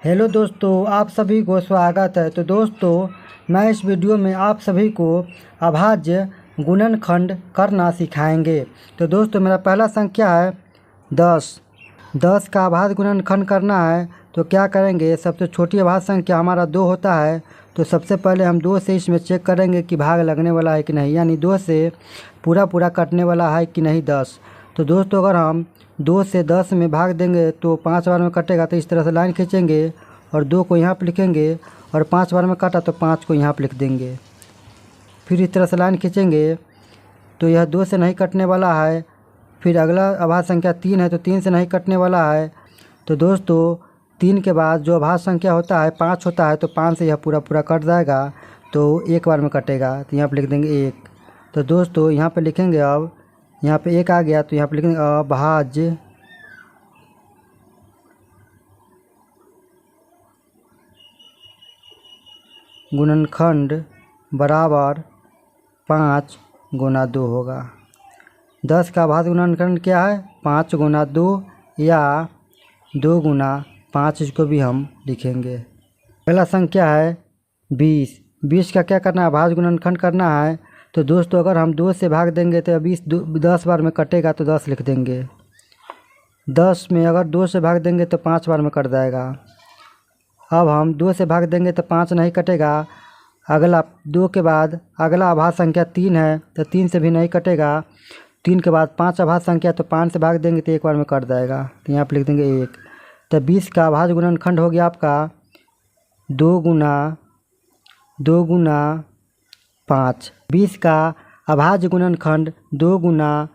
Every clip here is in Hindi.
हेलो दोस्तों, आप सभी को स्वागत है। तो दोस्तों, मैं इस वीडियो में आप सभी को अभाज्य गुणनखंड करना सिखाएंगे। तो दोस्तों, मेरा पहला संख्या है 10। 10 का अभाज्य गुणनखंड करना है तो क्या करेंगे, सबसे छोटी अभाज्य संख्या हमारा 2 होता है। तो सबसे पहले हम 2 से इसमें चेक करेंगे कि भाग लगने वाला है कि नहीं, यानी 2 से पूरा कटने वाला है कि नहीं 10। तो दोस्तों, अगर हम 2 से 10 में भाग देंगे तो 5 बार में कटेगा। तो इस तरह से लाइन खींचेंगे और 2 को यहाँ पर लिखेंगे और 5 बार में काटा तो 5 को यहाँ पर लिख देंगे। फिर इस तरह से लाइन खींचेंगे तो यह 2 से नहीं कटने वाला है। फिर अगला अभाज्य संख्या 3 है तो 3 से नहीं कटने वाला है। तो दोस्तों, 3 के बाद जो अभाज्य संख्या होता है 5 होता है, तो 5 से यह पूरा कट जाएगा तो एक बार में कटेगा। तो यहाँ पर लिख देंगे 1। तो दोस्तों, यहाँ पे लिखेंगे, अब यहाँ पे 1 आ गया तो यहाँ पे लिखेंगे अभाज्य गुणनखंड बराबर 5 गुना 2 होगा। 10 का अभाज्य गुणनखंड क्या है, 5 गुना 2 या 2 गुना 5, इसको भी हम लिखेंगे। पहला संख्या है 20। 20 का क्या करना है, अभाज्य गुणनखंड करना है। तो दोस्तों, अगर हम 2 से भाग देंगे तो 20 10 बार में कटेगा तो 10 लिख देंगे। 10 में अगर 2 से भाग देंगे तो 5 बार में कट जाएगा। अब हम 2 से भाग देंगे तो 5 नहीं कटेगा। अगला 2 के बाद अगला अभाज्य संख्या 3 है तो 3 से भी नहीं कटेगा। 3 के बाद 5 अभाज्य संख्या, तो 5 से भाग देंगे तो एक बार में कट जाएगा। तो यहाँ पर लिख देंगे 1। तो 20 का अभाज्य गुणनखंड हो गया आपका 2 गुना 5। 20 का अभाज्य गुणनखंड 2 गुना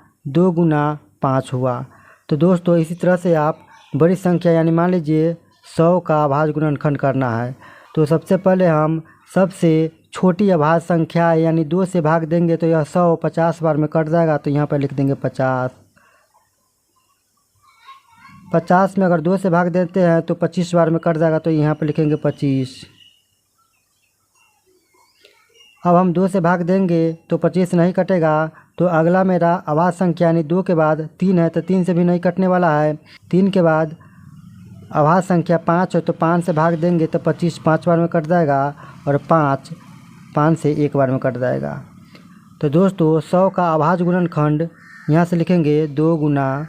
5 हुआ। तो दोस्तों, इसी तरह से आप बड़ी संख्या, यानी मान लीजिए 100 का अभाज्य गुणनखंड करना है। तो सबसे पहले हम सबसे छोटी अभाज्य संख्या यानी 2 से भाग देंगे तो यह 100 50 बार में कट जाएगा। तो यहाँ पर लिख देंगे 50। 50 में अगर 2 से भाग देते हैं तो 25 बार में कट जाएगा। तो यहाँ पर लिखेंगे 25। अब हम 2 से भाग देंगे तो 25 नहीं कटेगा। तो अगला मेरा अभाज्य संख्या यानी 2 के बाद 3 है तो 3 से भी नहीं कटने वाला है। 3 के बाद अभाज्य संख्या 5 है तो 5 से भाग देंगे तो 25 5 बार में कट जाएगा और 5 से एक बार में कट जाएगा। तो दोस्तों, 100 का अभाज्य गुणनखंड यहाँ से लिखेंगे 2 गुना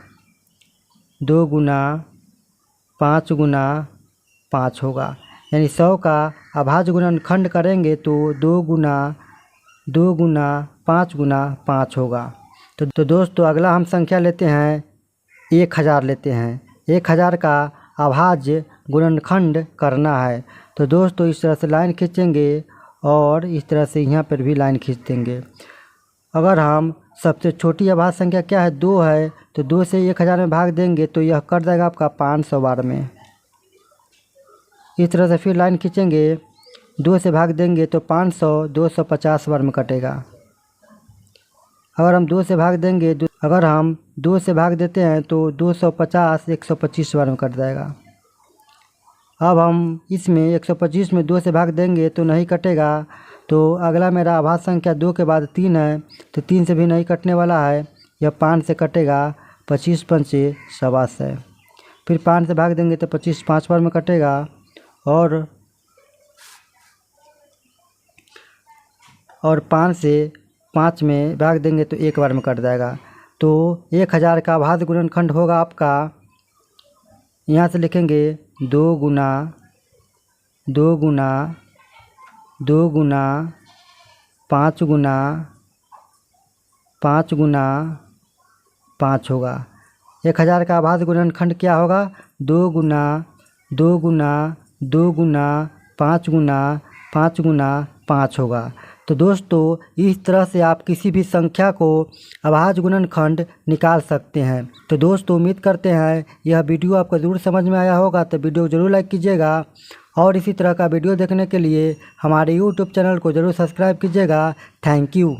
5 गुना 5 होगा। यानी 100 का अभाज्य गुणनखंड करेंगे तो 2 गुना 5 गुना 5 होगा। तो दोस्तों, अगला हम संख्या लेते हैं 1000 लेते हैं। 1000 का अभाज्य गुणनखंड करना है। तो दोस्तों, इस तरह से लाइन खींचेंगे और इस तरह से यहाँ पर भी लाइन खींच देंगे। अगर हम सबसे छोटी अभाज्य संख्या क्या है, 2 है, तो 2 से 1000 में भाग देंगे तो यह कट जाएगा आपका 500 बार में। इस तरह से फिर लाइन खींचेंगे, 2 से भाग देंगे तो 500 250 बार में कटेगा। अगर हम 2 से भाग देंगे अगर हम 2 से भाग देते हैं तो 250 125 बार में कट जाएगा। अब हम इसमें 125 में 2 से भाग देंगे तो नहीं कटेगा। तो अगला मेरा अभाज्य संख्या 2 के बाद 3 है तो 3 से भी नहीं कटने वाला है। यह 5 से कटेगा, 25 पंचे 125। फिर 5 से भाग देंगे तो 25 5 बार में कटेगा और 5 से 5 में भाग देंगे तो एक बार में कट जाएगा। तो 1000 का अभाज्य गुणनखंड होगा आपका, यहाँ से लिखेंगे 2 गुना 5 गुना 5 होगा। 1000 का अभाज्य गुणनखंड क्या होगा, 2 गुना 5 गुना 5 होगा। तो दोस्तों, इस तरह से आप किसी भी संख्या को अभाज्य गुणनखंड निकाल सकते हैं। तो दोस्तों, उम्मीद करते हैं यह वीडियो आपको ज़रूर समझ में आया होगा। तो वीडियो को ज़रूर लाइक कीजिएगा और इसी तरह का वीडियो देखने के लिए हमारे YouTube चैनल को ज़रूर सब्सक्राइब कीजिएगा। Thank you.